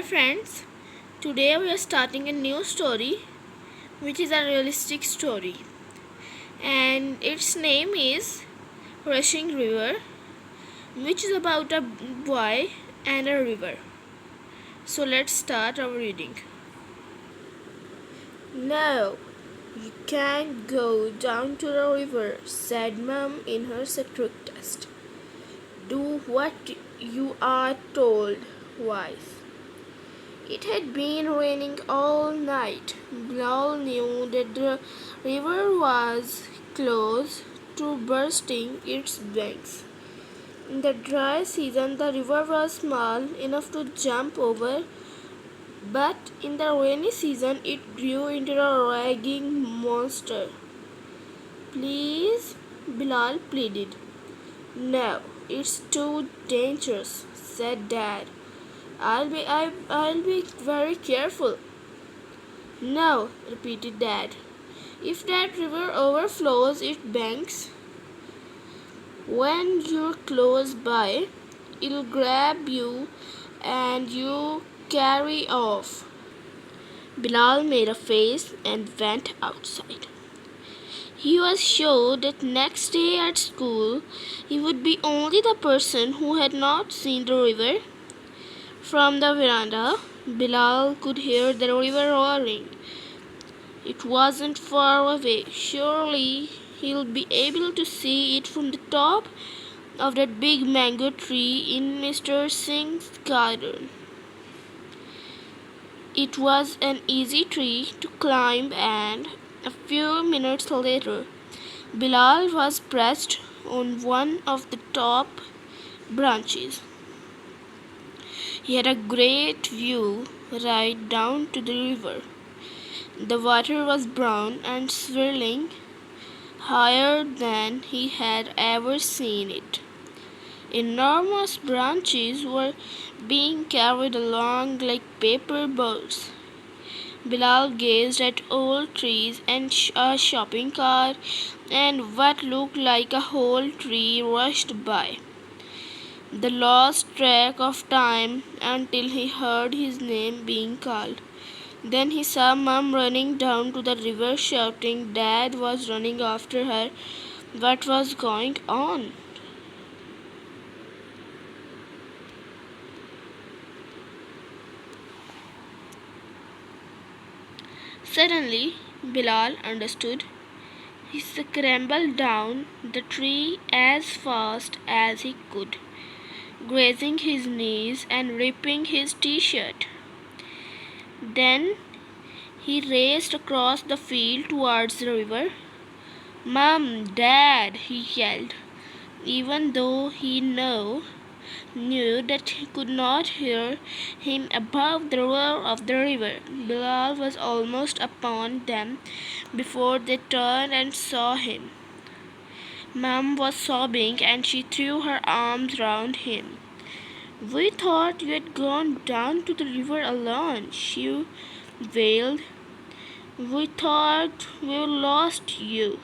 Hi friends, today we are starting a new story which is a realistic story and its name is Rushing River, which is about a boy and a river. So let's start our reading. No, you can't go down to the river, said Mum in her strict test. Do what you are told, wife. It had been raining all night. Bilal knew that the river was close to bursting its banks. In the dry season, the river was small enough to jump over, but in the rainy season, it grew into a raging monster. Please, Bilal pleaded. No, it's too dangerous, said Dad. I'll be very careful. No, repeated Dad. If that river overflows its banks, when you're close by, it'll grab you and you carry off. Bilal made a face and went outside. He was sure that next day at school he would be only the person who had not seen the river. From the veranda, Bilal could hear the river roaring. It wasn't far away. Surely he'll be able to see it from the top of that big mango tree in Mr. Singh's garden. It was an easy tree to climb, and a few minutes later, Bilal was perched on one of the top branches. He had a great view right down to the river. The water was brown and swirling higher than he had ever seen it. Enormous branches were being carried along like paper birds. Bilal gazed at old trees and a shopping cart, and what looked like a whole tree rushed by. The lost track of time until he heard his name being called. Then he saw Mum running down to the river shouting. Dad was running after her. What was going on? Suddenly, Bilal understood. He scrambled down the tree as fast as he could, grazing his knees and ripping his t-shirt. Then he raced across the field towards the river. Mom, Dad, he yelled, even though he knew that he could not hear him above the roar of the river. Bilal was almost upon them before they turned and saw him. Mom was sobbing and she threw her arms round him. We thought you had gone down to the river alone, she wailed. We thought we lost you.